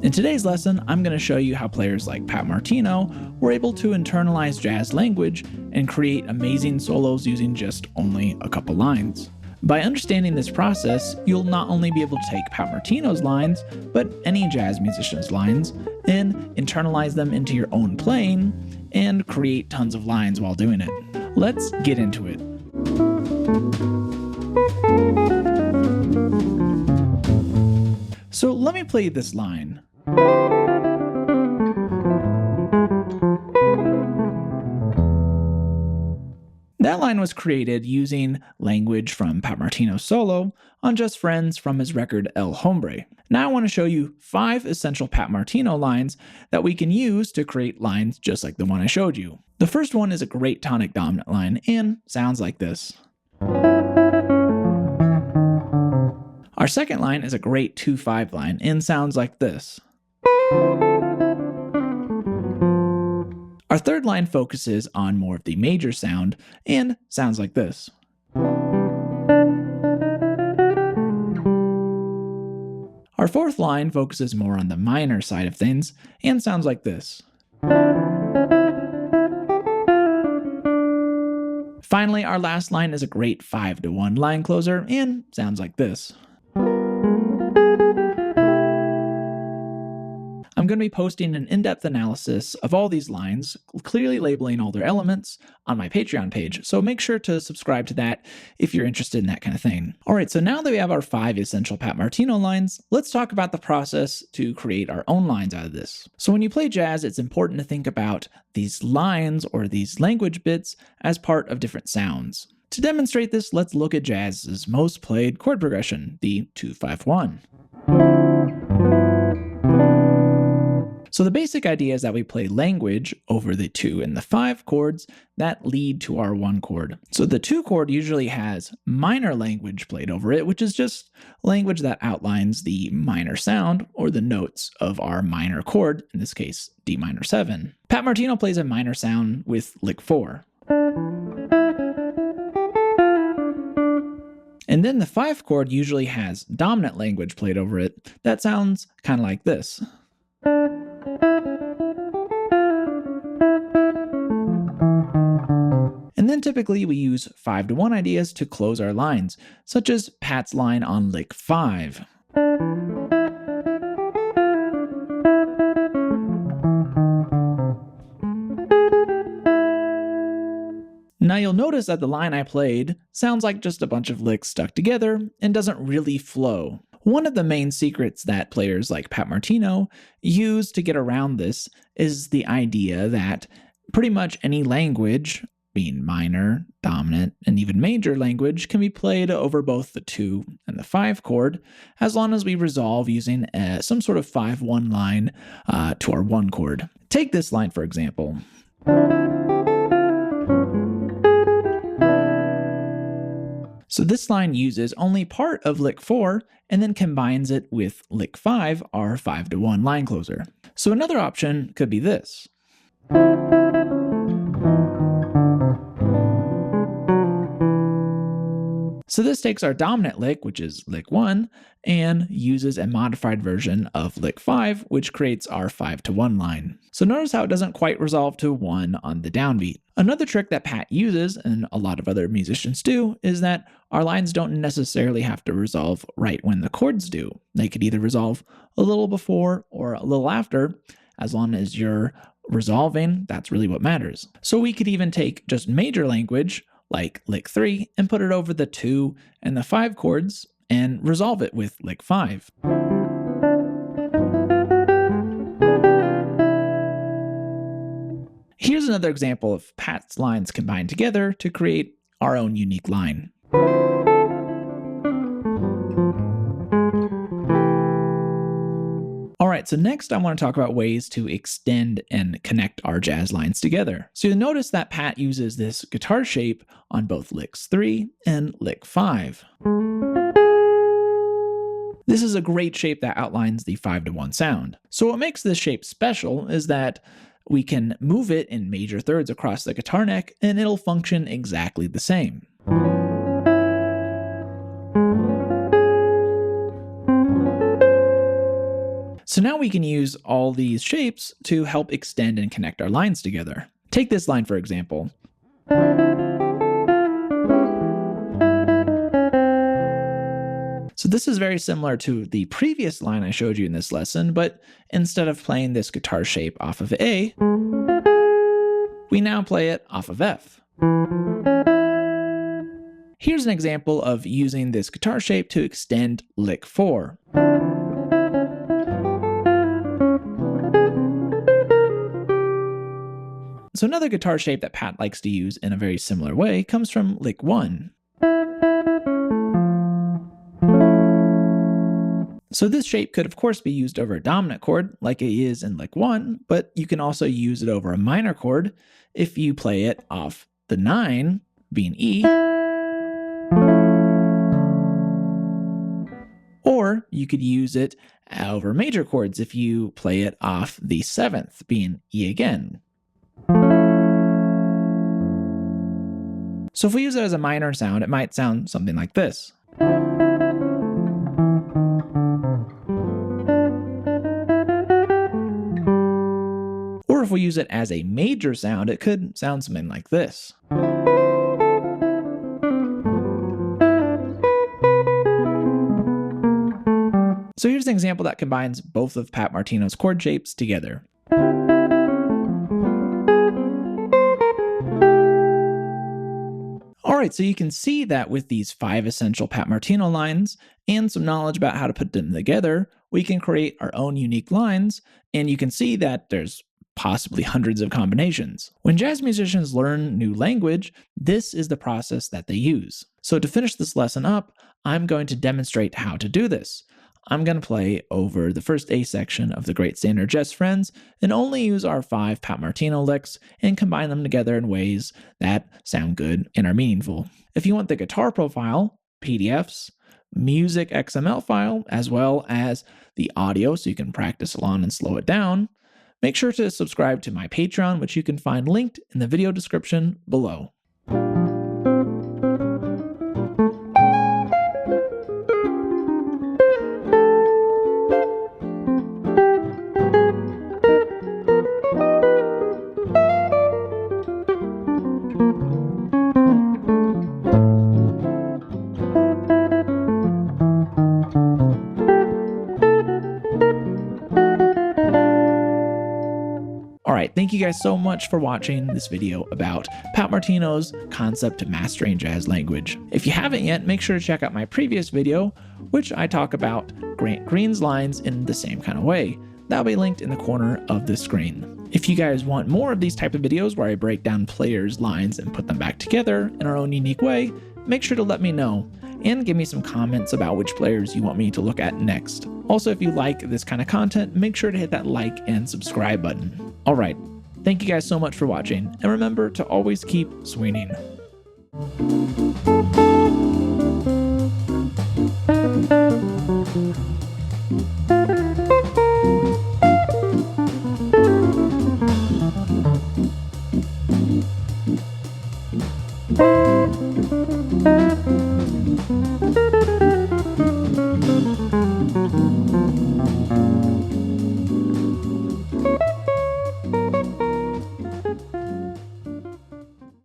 In today's lesson, I'm going to show you how players like Pat Martino were able to internalize jazz language and create amazing solos using just only a couple lines. By understanding this process, you'll not only be able to take Pat Martino's lines, but any jazz musician's lines, and internalize them into your own playing, and create tons of lines while doing it. Let's get into it. So let me play this line. That line was created using language from Pat Martino's solo on Just Friends from his record El Hombre. Now I want to show you 5 essential Pat Martino lines that we can use to create lines just like the one I showed you. The first one is a great tonic dominant line and sounds like this. Our second line is a great 2-5 line and sounds like this. Our third line focuses on more of the major sound and sounds like this. Our fourth line focuses more on the minor side of things and sounds like this. Finally, our last line is a great 5-1 line closer and sounds like this. I'm going to be posting an in-depth analysis of all these lines, clearly labeling all their elements, on my Patreon page, so make sure to subscribe to that if you're interested in that kind of thing. Alright, so now that we have our 5 essential Pat Martino lines, let's talk about the process to create our own lines out of this. So when you play jazz, it's important to think about these lines or these language bits as part of different sounds. To demonstrate this, let's look at jazz's most played chord progression, the 2-5-1. So the basic idea is that we play language over the 2 and the 5 chords that lead to our 1 chord. So the 2 chord usually has minor language played over it, which is just language that outlines the minor sound or the notes of our minor chord, in this case D minor 7. Pat Martino plays a minor sound with lick 4. And then the 5 chord usually has dominant language played over it that sounds kind of like this. And then typically we use 5-1 ideas to close our lines, such as Pat's line on lick 5. Now you'll notice that the line I played sounds like just a bunch of licks stuck together and doesn't really flow. One of the main secrets that players like Pat Martino use to get around this is the idea that pretty much any language, being minor, dominant, and even major language, can be played over both the 2 and the 5 chord, as long as we resolve using some sort of 5-1 line to our 1 chord. Take this line for example. So this line uses only part of lick 4 and then combines it with lick 5, our 5-1 line closer. So another option could be this. So this takes our dominant lick, which is lick 1, and uses a modified version of lick 5, which creates our 5-1 line. So notice how it doesn't quite resolve to 1 on the downbeat. Another trick that Pat uses, and a lot of other musicians do, is that our lines don't necessarily have to resolve right when the chords do. They could either resolve a little before or a little after. As long as you're resolving, that's really what matters. So we could even take just major language, like lick 3, and put it over the 2 and the 5 chords and resolve it with lick 5. Here's another example of Pat's lines combined together to create our own unique line. Alright, so next I want to talk about ways to extend and connect our jazz lines together. So you'll notice that Pat uses this guitar shape on both licks 3 and lick 5. This is a great shape that outlines the 5-1 sound. So what makes this shape special is that we can move it in major thirds across the guitar neck and it'll function exactly the same. So now we can use all these shapes to help extend and connect our lines together. Take this line for example. So this is very similar to the previous line I showed you in this lesson, but instead of playing this guitar shape off of A, we now play it off of F. Here's an example of using this guitar shape to extend lick 4. So another guitar shape that Pat likes to use in a very similar way comes from lick 1. So this shape could of course be used over a dominant chord like it is in lick 1, but you can also use it over a minor chord if you play it off the 9, being E, or you could use it over major chords if you play it off the 7th, being E again. So if we use it as a minor sound, it might sound something like this. Or if we use it as a major sound, it could sound something like this. So here's an example that combines both of Pat Martino's chord shapes together. Alright, so you can see that with these 5 essential Pat Martino lines and some knowledge about how to put them together, we can create our own unique lines, and you can see that there's possibly hundreds of combinations. When jazz musicians learn new language, this is the process that they use. So to finish this lesson up, I'm going to demonstrate how to do this. I'm going to play over the first A section of the Great Standard Jazz Friends and only use our 5 Pat Martino licks and combine them together in ways that sound good and are meaningful. If you want the guitar profile, PDFs, music XML file, as well as the audio so you can practice along and slow it down, make sure to subscribe to my Patreon, which you can find linked in the video description below. Alright, thank you guys so much for watching this video about Pat Martino's concept to mastering jazz language. If you haven't yet, make sure to check out my previous video, which I talk about Grant Green's lines in the same kind of way. That'll be linked in the corner of the screen. If you guys want more of these type of videos where I break down players' lines and put them back together in our own unique way, make sure to let me know and give me some comments about which players you want me to look at next. Also, if you like this kind of content, make sure to hit that like and subscribe button. Alright, thank you guys so much for watching, and remember to always keep swinging.